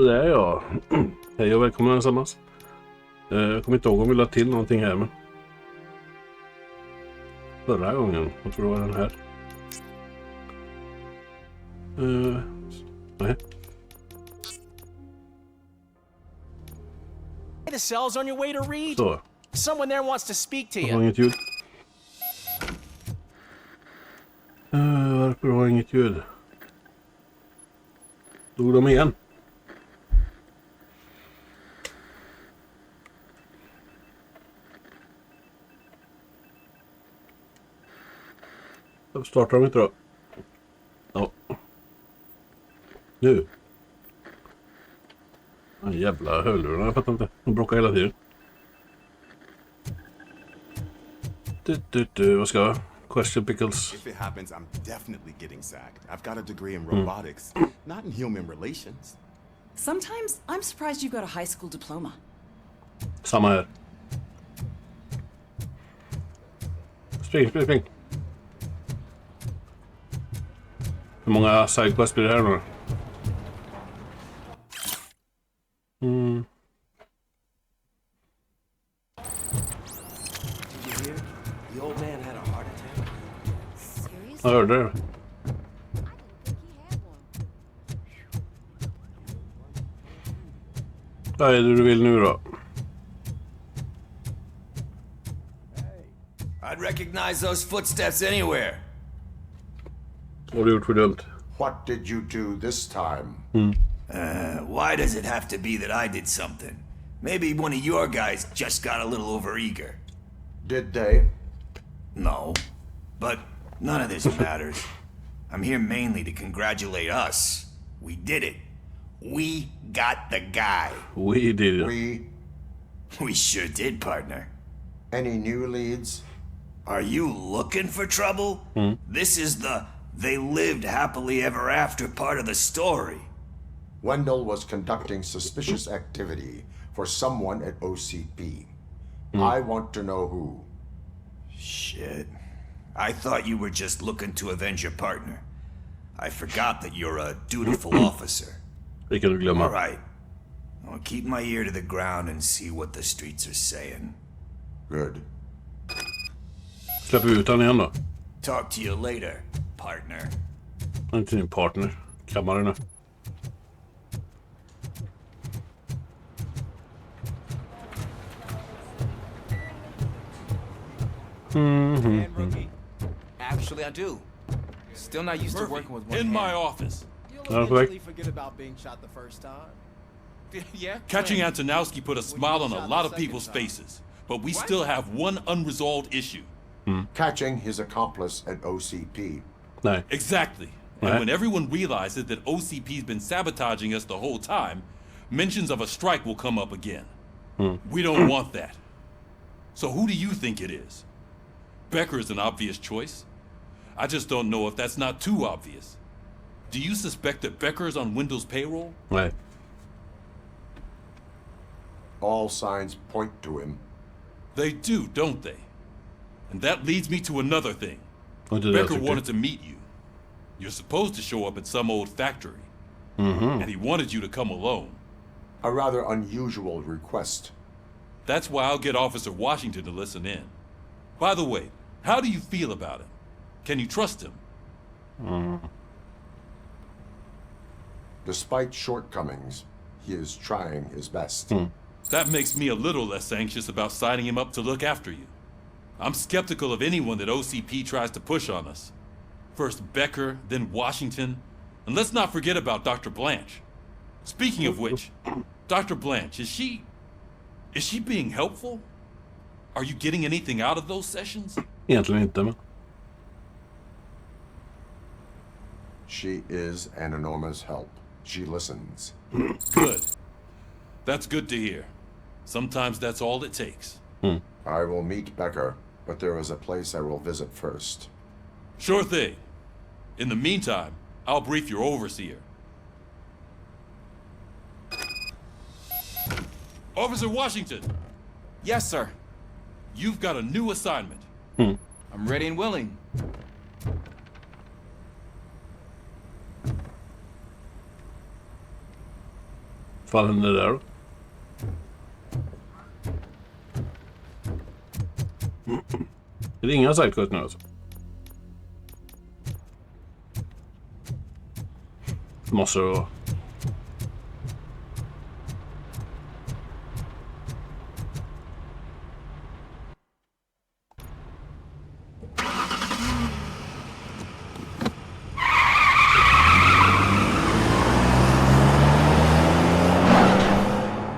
Det är jag. Hej och välkomna allesammans. Jag kommer inte ihåg om vi lade till någonting här, men förra gången, jag tror det var den här. Nej. The cell's on your way to read. Så. Someone there wants to speak to Jag har you. inget ljud. Varför har jag inget ljud? Dog de igen? Varför startar de inte då? Ja. Nu. Den jävla hörlurarna, jag fattar inte. De bråkar hela tiden. Vad ska jag? Question pickles. If it happens, I'm definitely getting sacked. I've got a degree in robotics, not in human relations. Sometimes I'm surprised you got a high school diploma. Samma här. Spring. Hur många sidequests blir det här nu? The old man had a heart attack. Jag hörde det. Vad är det du vill nu då? I'd recognize those footsteps anywhere. Vad har du gjort för dumt? What did you do this time? Why does it have to be that I did something? Maybe one of your guys just got a little overeager. Did they? No, but none of this matters. I'm here mainly to congratulate us. We did it. We got the guy. We did it. We sure did, partner. Any new leads? Are you looking for trouble? This is the they lived happily ever after part of the story. Wendell was conducting suspicious activity for someone at OCP. I want to know who. Shit. I thought you were just looking to avenge your partner. I forgot that you're a dutiful officer. Det kan du glömma. All right. I'll keep my ear to the ground and see what the streets are saying. Good. Släpper vi ut han igen då? Talk to you later, partner. Han är inte din partner. Kammaren nu. And rookie. Actually, I do. Still not used to working with one in my hand. office. Ja, på väg. Forget about being shot the first time. Yeah. Catching Antonowski put a smile on a lot of people's faces, but we still have one unresolved issue. Catching his accomplice at OCP. Nej. Exactly. And Right. when everyone realizes that OCP's been sabotaging us the whole time, mentions of a strike will come up again. We don't want that. So who do you think it is? Becker is an obvious choice. I just don't know if that's not too obvious. Do you suspect that Becker is on Wendell's payroll? Nej. All signs point to him. They do, don't they? And that leads me to another thing. Och det är det jag Becker tycker. wanted to meet you. You're supposed to show up at some old factory. And he wanted you to come alone. A rather unusual request. That's why I'll get Officer Washington to listen in. By the way, how do you feel about him? Can you trust him? Despite shortcomings, he is trying his best. That makes me a little less anxious about signing him up to look after you. I'm skeptical of anyone that OCP tries to push on us. First Becker, then Washington. And let's not forget about Dr. Blanche. Speaking of which, Dr. Blanche, is she being helpful? Are you getting anything out of those sessions? Egentligen inte, men. She is an enormous help. She listens. Good. That's good to hear. Sometimes that's all it takes. I will meet Becker, but there is a place I will visit first. Sure thing. In the meantime, I'll brief your overseer. Officer Washington, Yes, sir. you've got a new assignment. I'm ready and willing. Vad händer där då? Är det inga sidequest nu alltså? Måste det vara.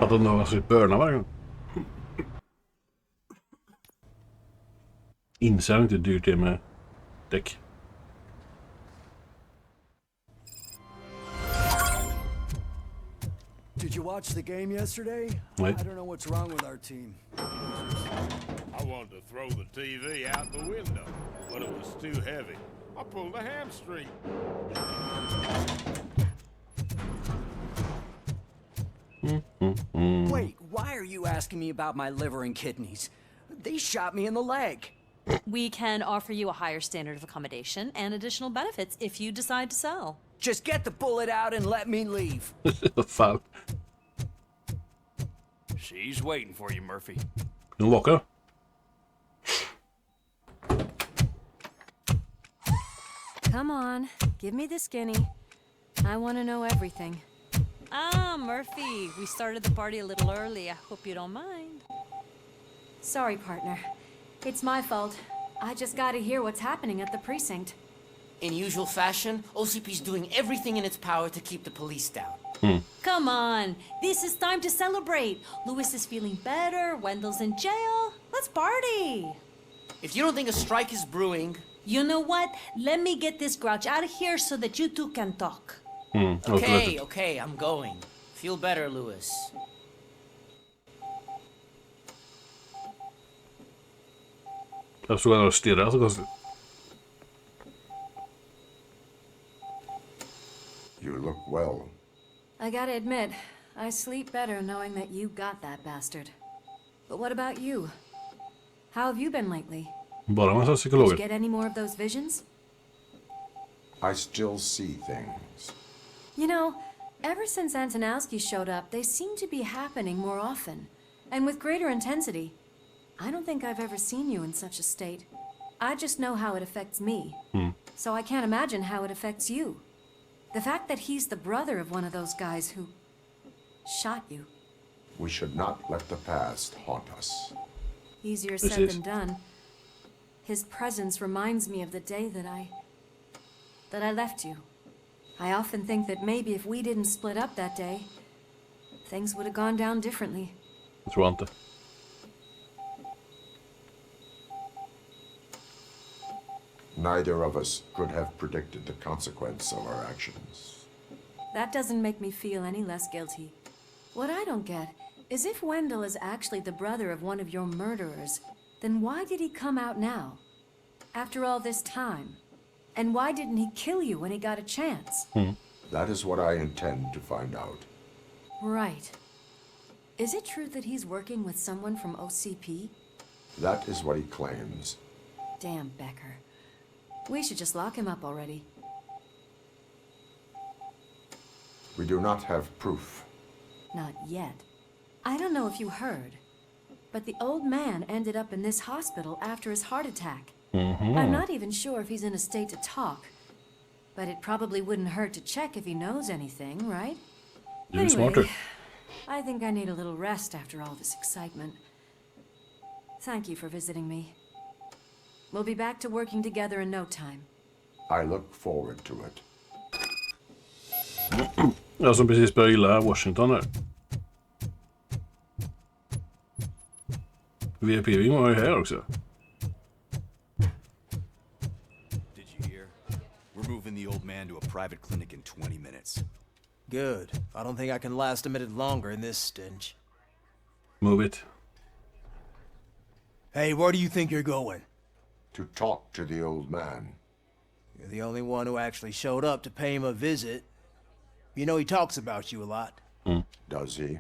Att de har sitt börna varje gång. Inser jag inte hur dyrt det är med däck. Did you watch the game yesterday? Wait. I don't know what's wrong with our team. I wanted to throw the TV out the window, but it was too heavy. I pulled a hamstring. Wait, why are you asking me about my liver and kidneys? They shot me in the leg. We can offer you a higher standard of accommodation and additional benefits if you decide to sell. Just get the bullet out and let me leave. Fan. She's waiting for you, Murphy. Nu vakar. Come on, give me the skinny. I want to know everything. Ah, Murphy, we started the party a little early. I hope you don't mind. Sorry, partner. It's my fault. I just gotta hear what's happening at the precinct. In usual fashion, OCP's doing everything in its power to keep the police down. Come on, this is time to celebrate. Lewis is feeling better, Wendell's in jail. Let's party. If you don't think a strike is brewing... You know what? Let me get this grouch out of here so that you two can talk. Okay, I'm going. Feel better, Lewis. Jag såg att stirra så konstigt. You look well. I gotta admit, I sleep better knowing that you got that bastard. But what about you? How have you been lately? Bara massa Did you psykologer. get any more of those visions? I still see things. You know, ever since Antonowski showed up, they seem to be happening more often, and with greater intensity. I don't think I've ever seen you in such a state. I just know how it affects me, so I can't imagine how it affects you. The fact that he's the brother of one of those guys who shot you. We should not let the past haunt us. Easier said than done. His presence reminds me of the day that I left you. I often think that maybe if we didn't split up that day, things would have gone down differently. Jag tror inte. Neither of us could have predicted the consequence of our actions. That doesn't make me feel any less guilty. What I don't get is if Wendell is actually the brother of one of your murderers, then why did he come out now? After all this time? And why didn't he kill you when he got a chance? That is what I intend to find out. Right. Is it true that he's working with someone from OCP? That is what he claims. Damn Becker. We should just lock him up already. We do not have proof. Not yet. I don't know if you heard, but the old man ended up in this hospital after his heart attack. I'm not even sure if he's in a state to talk, but it probably wouldn't hurt to check if he knows anything, right? You're smarter. I think I need a little rest after all this excitement. Thank you for visiting me. We'll be back to working together in no time. I look forward to it. Jag som precis började gilla Washington här. VIP var ju här också. Did you hear? We're moving the old man to a private clinic in 20 minutes. Good. I don't think I can last a minute longer in this stench. Move it. Hey, where do you think you're going? To talk to the old man. You're the only one who actually showed up to pay him a visit. You know he talks about you a lot. Does he?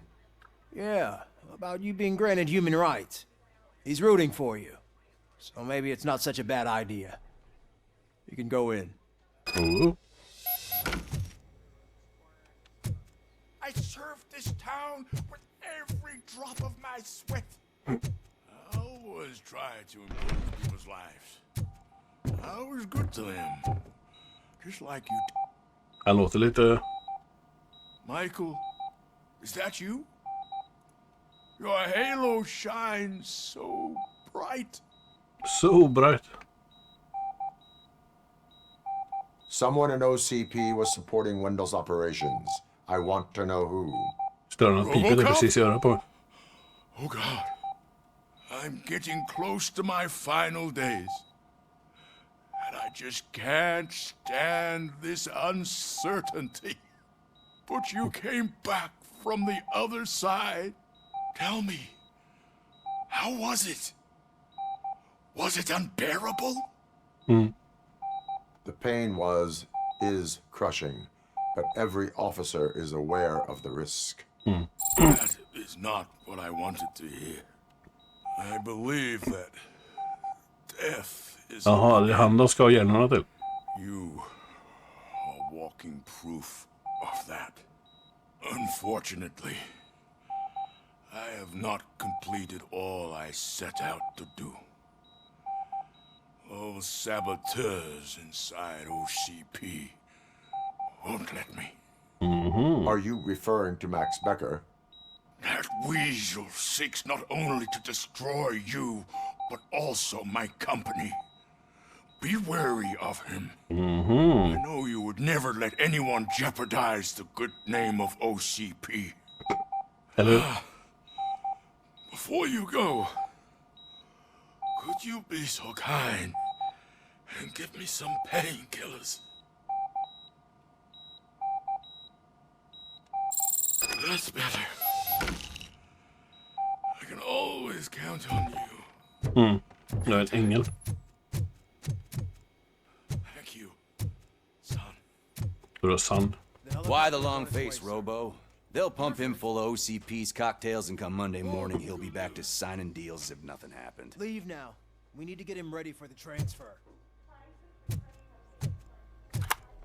Yeah, about you being granted human rights. He's rooting for you. So maybe it's not such a bad idea. You can go in. Oh. I served this town with every drop of my sweat. I always try to improve people's lives. I was good to them. Just like you. Han låter lite... Michael, is that you? Your halo shines so bright. So bright. Someone in OCP was supporting Wendell's operations. I want to know who. Störande att pipen är precis i örat på mig. Oh God. I'm getting close to my final days. And I just can't stand this uncertainty. But you came back from the other side. Tell me, how was it? Was it unbearable? The pain is crushing, but every officer is aware of the risk. That is not what I wanted to hear. I believe that death is... Jaha, det är han de ska ha hjärnorna till. You are walking proof of that. Unfortunately, I have not completed all I set out to do. Those saboteurs inside OCP won't let me. Are you referring to Max Becker? That weasel seeks not only to destroy you, but also my company. Be wary of him. I know you would never let anyone jeopardize the good name of OCP. Hello. Before you go, could you be so kind and give me some painkillers? That's better. I can always count on you. Jag är en ängel. Thank you, son. Vadå son? Why the long face, Robo? They'll pump him full of OCP's cocktails, and come Monday morning, he'll be back to signing deals as if nothing happened. Leave now. We need to get him ready for the transfer.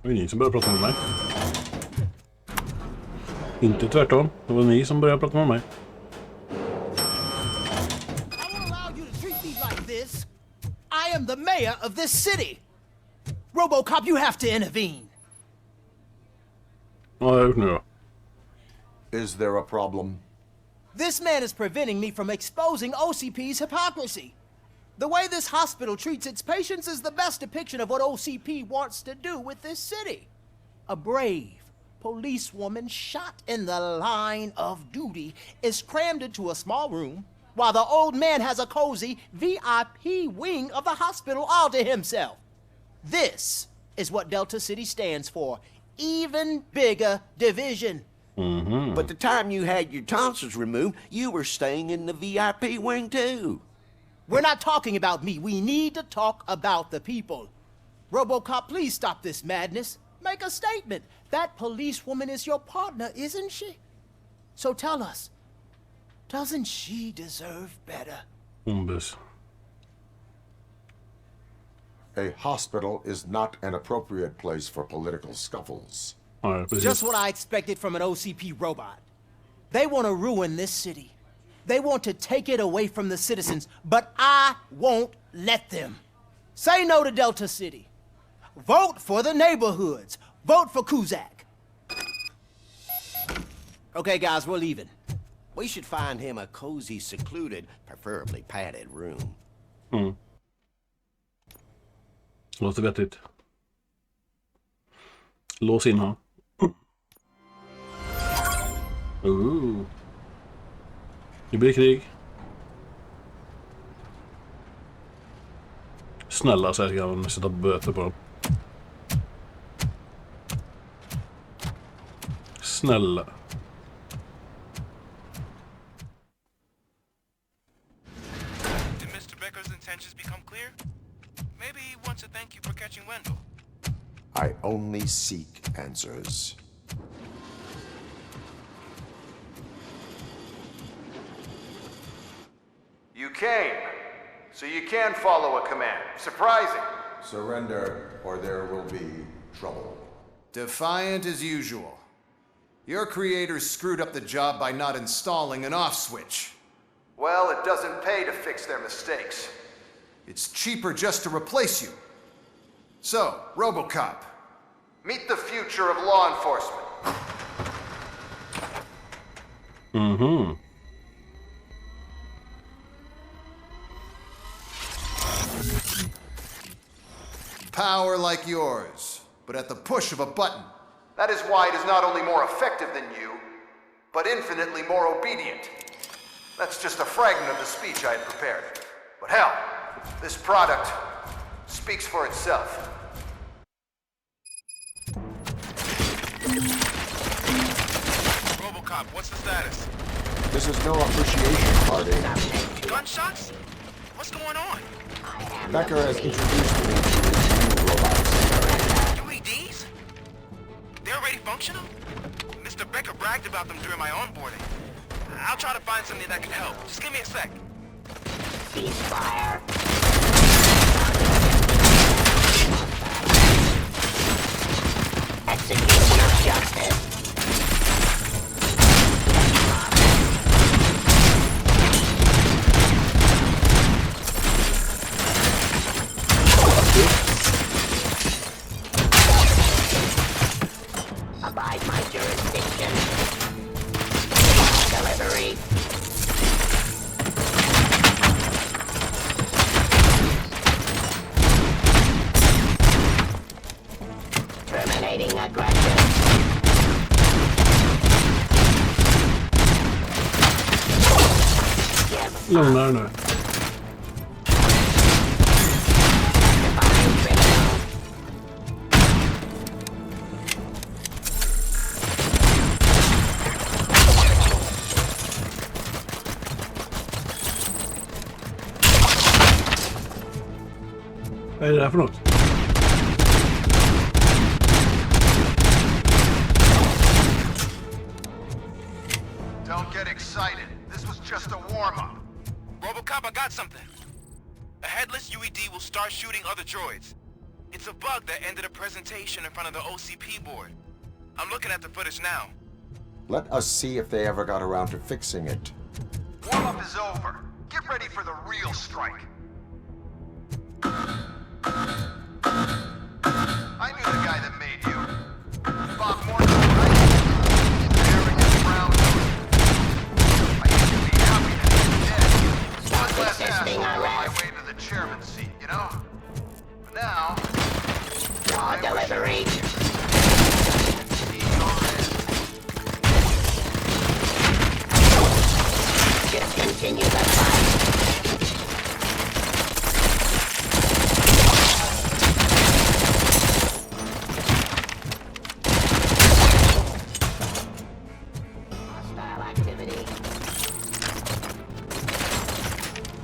Det var ni som började prata med mig. Inte tvärtom. Det var ni som började prata med mig. I won't allow you to treat me like this. I am the mayor of this city. RoboCop, you have to intervene. Vad har jag gjort nu då? Is there a problem? This man is preventing me from exposing OCP's hypocrisy. The way this hospital treats its patients is the best depiction of what OCP wants to do with this city. A brave policewoman shot in the line of duty is crammed into a small room, while the old man has a cozy VIP wing of the hospital all to himself. This is what Delta City stands for. Even bigger division. But the time you had your tonsils removed, you were staying in the VIP wing too. We're not talking about me. We need to talk about the people. RoboCop, please stop this madness. Make a statement. That policewoman is your partner, isn't she? So tell us, doesn't she deserve better? A hospital is not an appropriate place for political scuffles. Just what I expected from an OCP robot. They want to ruin this city. They want to take it away from the citizens, but I won't let them. Say no to Delta City. Vote for the neighborhoods. Vote for Kuzak. Okay, guys, we're leaving. We should find him a cozy, secluded, preferably padded room. Låter vettigt. Lås in han. Det blir krig. Snälla, så här ska man sätta böter på dem. Snälla. Did Mr. Becker's intentions become clear? Maybe he wants to thank you for catching Wendell. I only seek answers. You came, so you can follow a command. Surprising. Surrender, or there will be trouble. Defiant as usual. Your creators screwed up the job by not installing an off switch. Well, it doesn't pay to fix their mistakes. It's cheaper just to replace you. So, RoboCop, meet the future of law enforcement. Mm-hmm. Power like yours, but at the push of a button. That is why it is not only more effective than you, but infinitely more obedient. That's just a fragment of the speech I had prepared. But hell, this product speaks for itself. RoboCop, what's the status? This is no appreciation party. Gunshots? What's going on? Becker has introduced me to new robots. UEDs? They're already functional? Mr. Becker bragged about them during my onboarding. I'll try to find something that can help. Just give me a sec. Ceasefire. Execution of justice. Abide my jurisdiction. Delivery. Terminating aggression. Lämna nu. Vad är det här för något? Don't get excited. This was just a warm-up. RoboCop, I got something. A headless UED will start shooting other droids. It's a bug that ended a presentation in front of the OCP board. I'm looking at the footage now. Let us see if they ever got around to fixing it. Warm-up is over. Get ready for the real strike. I knew the guy that made you. Bob Morgan, right? Staring at brown. I used to be happy that he was dead. One less asshole on my way to the chairman's seat, you know? But now... Raw delivery. Just continue the fight.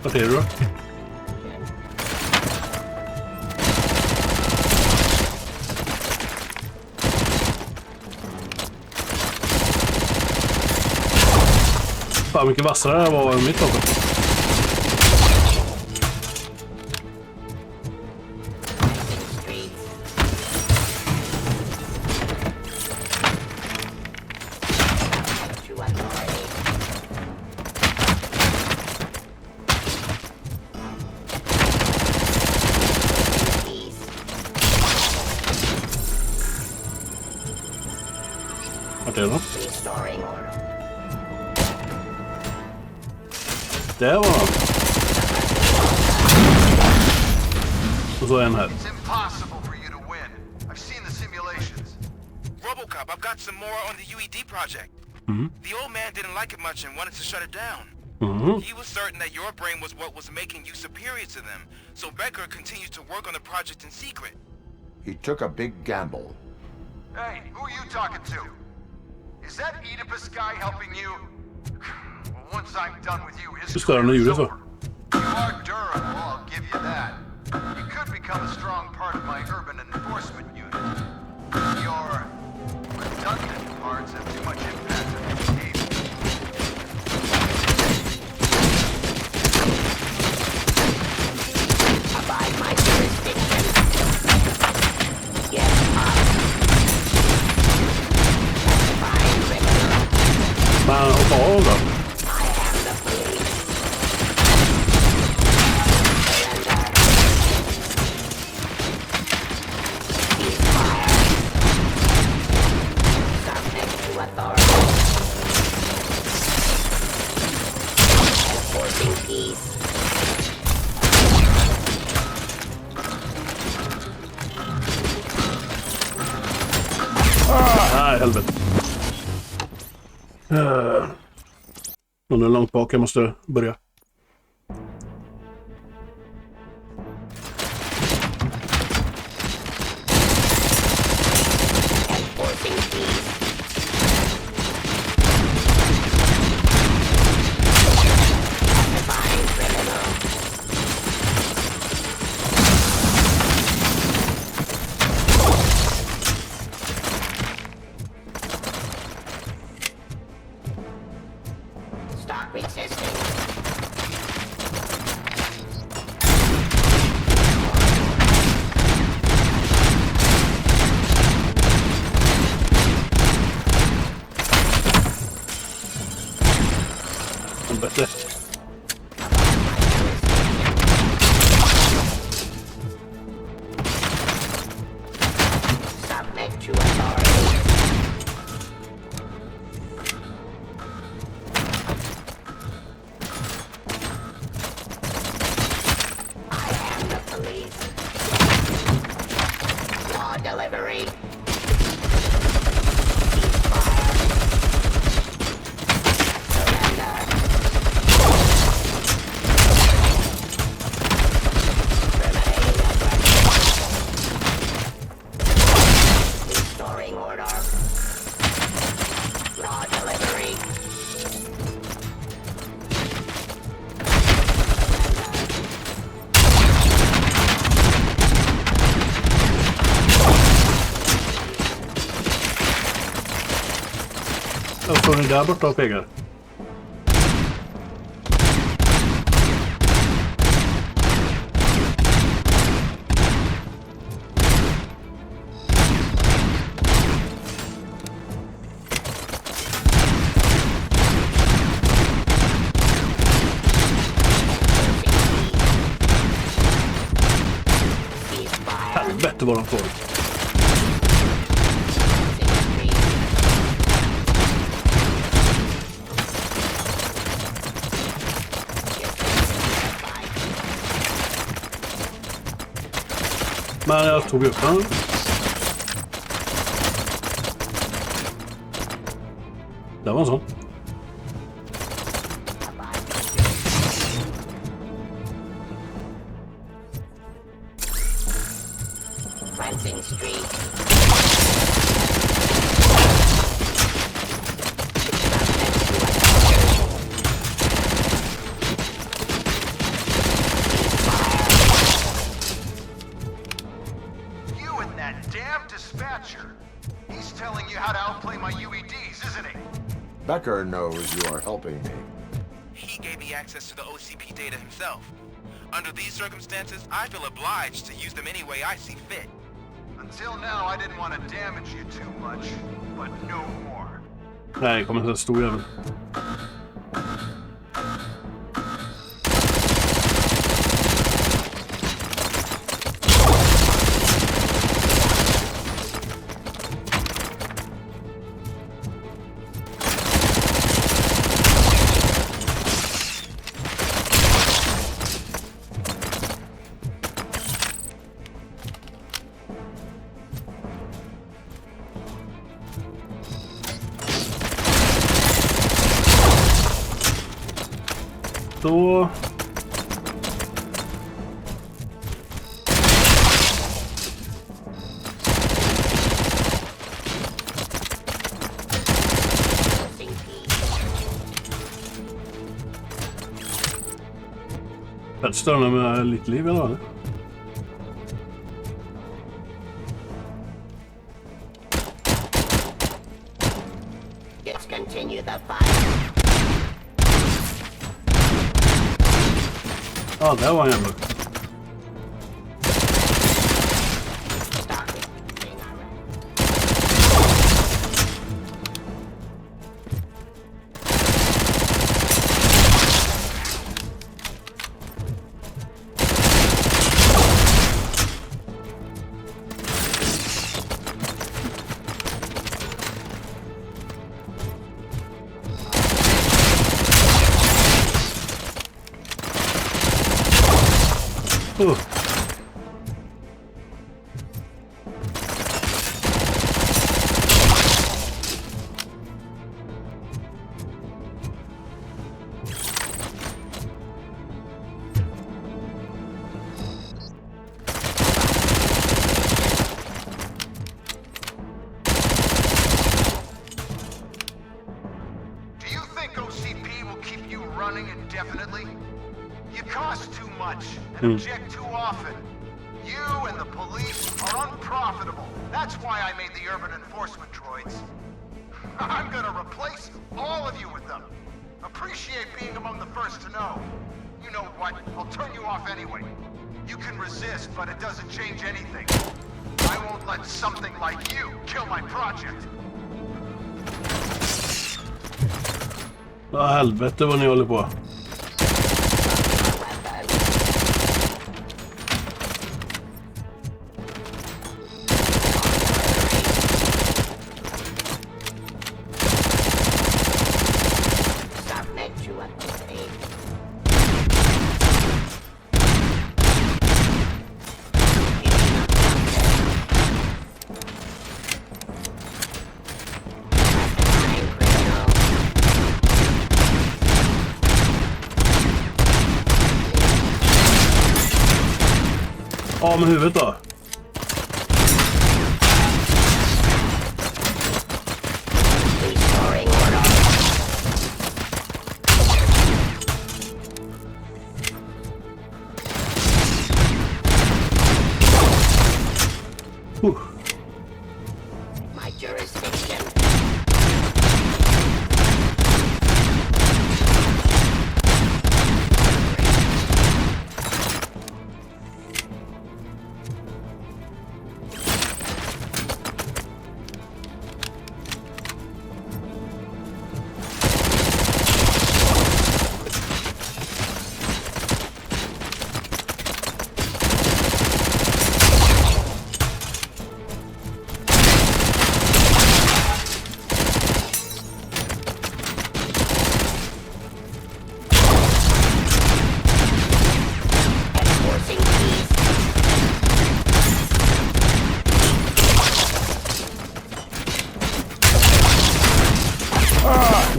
Vad är det då? Fan, mycket vassare det här var i mitt vapen. Vart är det då? Där var han. Och så en här. It's impossible for you to win. I've seen the simulations. RoboCop, I've got some more on the UED project. The old man didn't like it much and wanted to shut it down. He was certain that your brain was what was making you superior to them, so Becker continued to work on the project in secret. He took a big gamble. Hey, who are you talking to? Is that Oedipus guy helping you? Well, once I'm done with you, his career is over. You are durable, I'll give you that. You could become a strong part of my urban enforcement unit. Your redundant parts have too much impact on your behavior. Abide my jurisdiction. Get up. Fine. av då. Nej, helvete. Undrar hur långt bak jag måste börja. Jag står ni där borta och pekar. Helvete vad de får. Men jag tog upp den. Det var en sån. Becker knows you are helping me. He gave me access to the OCP data himself. Under these circumstances, I feel obliged to use them any way I see fit. Until now, I didn't want to damage you too much, but no more. Nej, kommer inte en stor jävel. Så. Jag störnar med lite liv eller vad? Let's continue the fight. Ja, där var en jävla. Object too often. You and the police are unprofitable. That's why I made the urban enforcement droids. I'm gonna replace all of you with them. Appreciate being among the first to know. You know what? I'll turn you off anyway. You can resist, but it doesn't change anything. I won't let something like you kill my project. Helvete vad ni håller på. Ja, med huvudet då. My jurisdiction.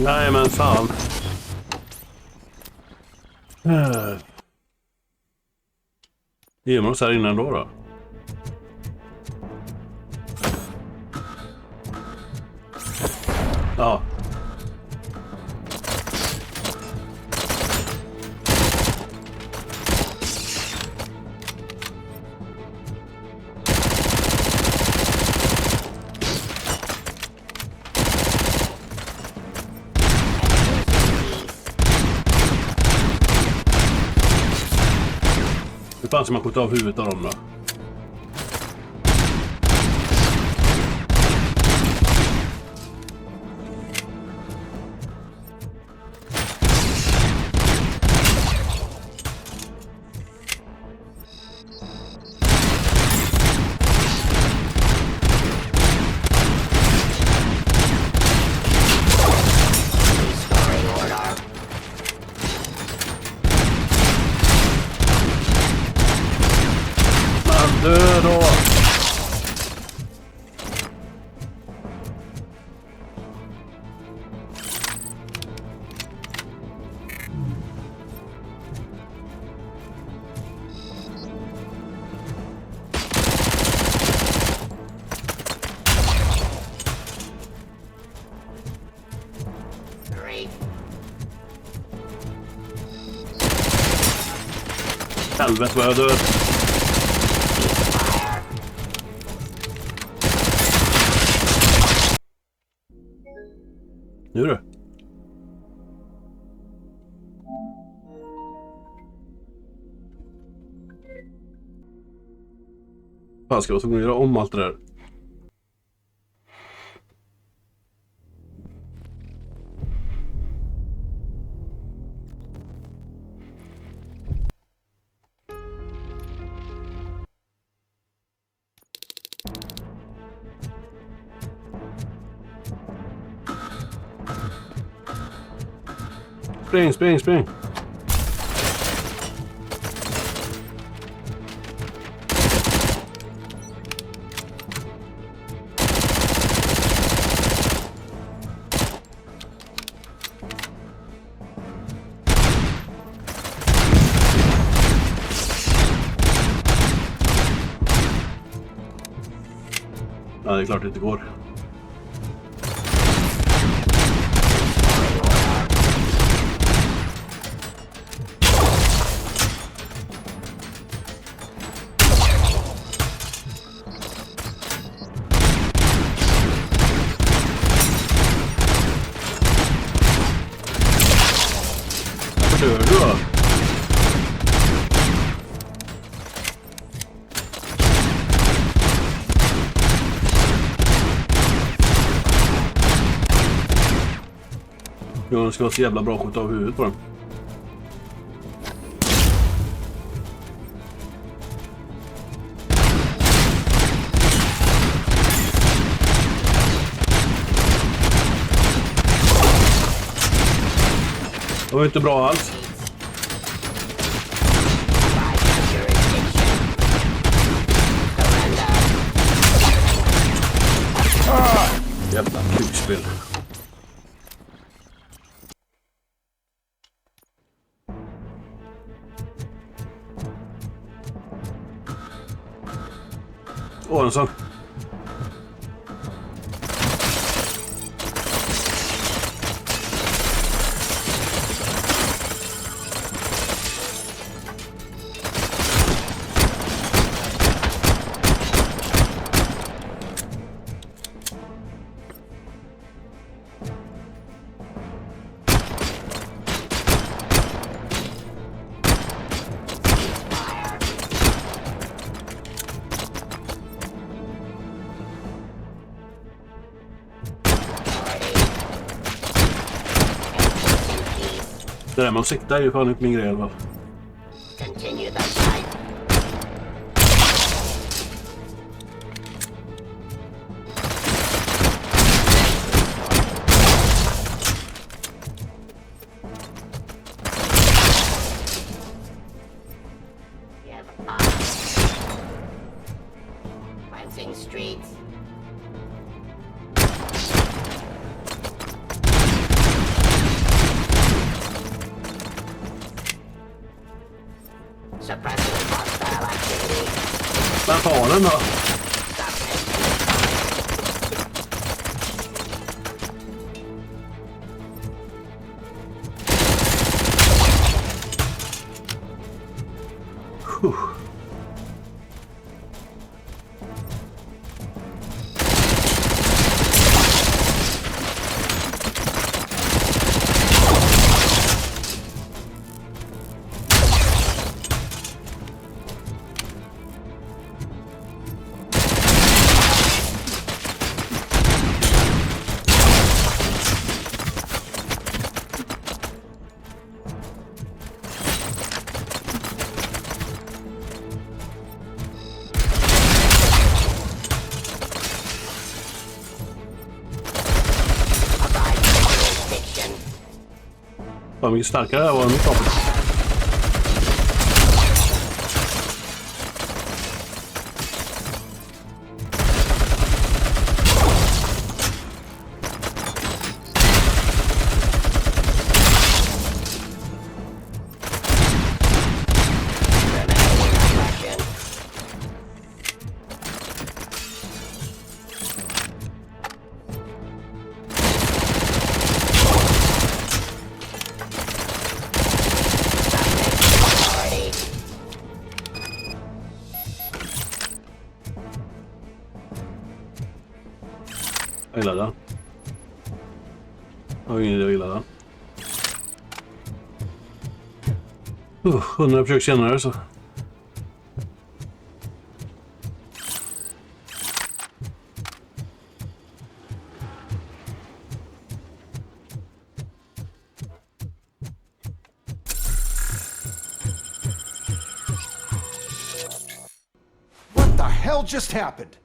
Nej men fan. Gömmer oss här innan då. Ja. Fan som man skjuter av huvudet av dem då. Död då! Helvete vad jag död! Nu du. Fan, ska jag tvungen att göra om allt det där? Spring, spring, spring. Ja, det är klart det inte går. Varför dör du då? Det ska vara så jävla bra att skjuta av huvudet på dem. Det var inte bra alls. Jävla kukspel. Åh, en sån. Det där man siktar är ju fan inte min grej i alla fall. Continue the fight. Cleansing streets. Suppressing hostile activity. Där tar den då. Vad mycket starkare det var mitt vapen. Jag gillar den. Jag har ingen idé att gilla den. 100 försök senare så. What the hell just happened?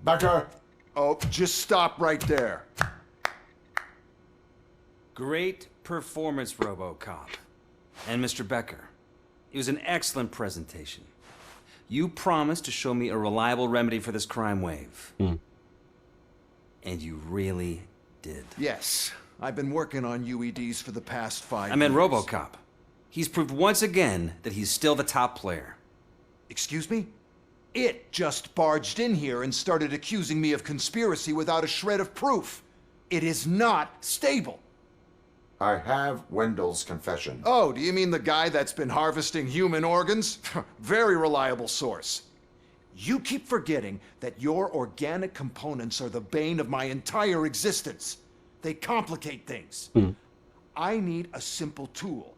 Becker! Oh, just stop right there. Great performance, RoboCop. And Mr. Becker, it was an excellent presentation. You promised to show me a reliable remedy for this crime wave. And you really did. Yes, I've been working on UEDs for the past 5 years. I meant RoboCop. He's proved once again that he's still the top player. Excuse me? It just barged in here and started accusing me of conspiracy without a shred of proof. It is not stable. I have Wendell's confession. Oh, do you mean the guy that's been harvesting human organs? Very reliable source. You keep forgetting that your organic components are the bane of my entire existence. They complicate things. I need a simple tool.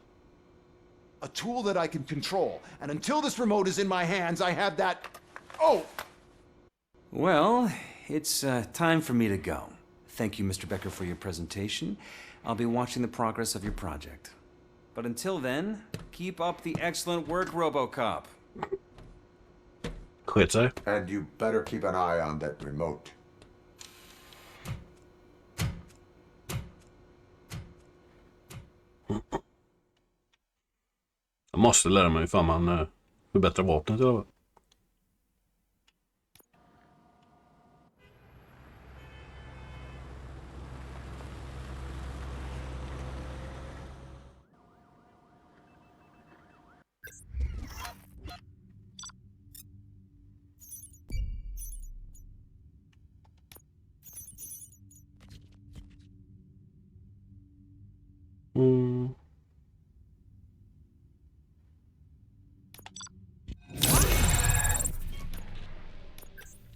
A tool that I can control. And until this remote is in my hands, I have that... Oh! Well, it's time for me to go. Thank you, Mr. Becker, for your presentation. I'll be watching the progress of your project. But until then, keep up the excellent work, RoboCop. Sket sig. And you better keep an eye on that remote. Jag måste lära mig hur man förbättrar vapnet eller vad?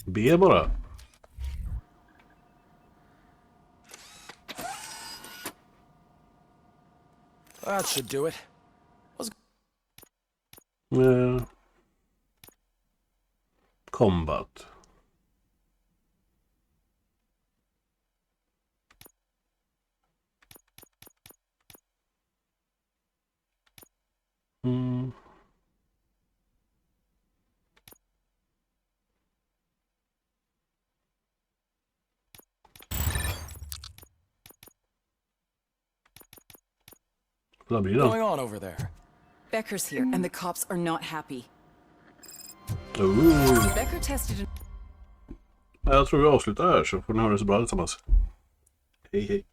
B bara. That should do it. Combat. What's going on over there? Becker's here, and the cops are not happy. Becker tested. Jag tror vi avslutar här så får ni ha det så bra tillsammans. Hej hej.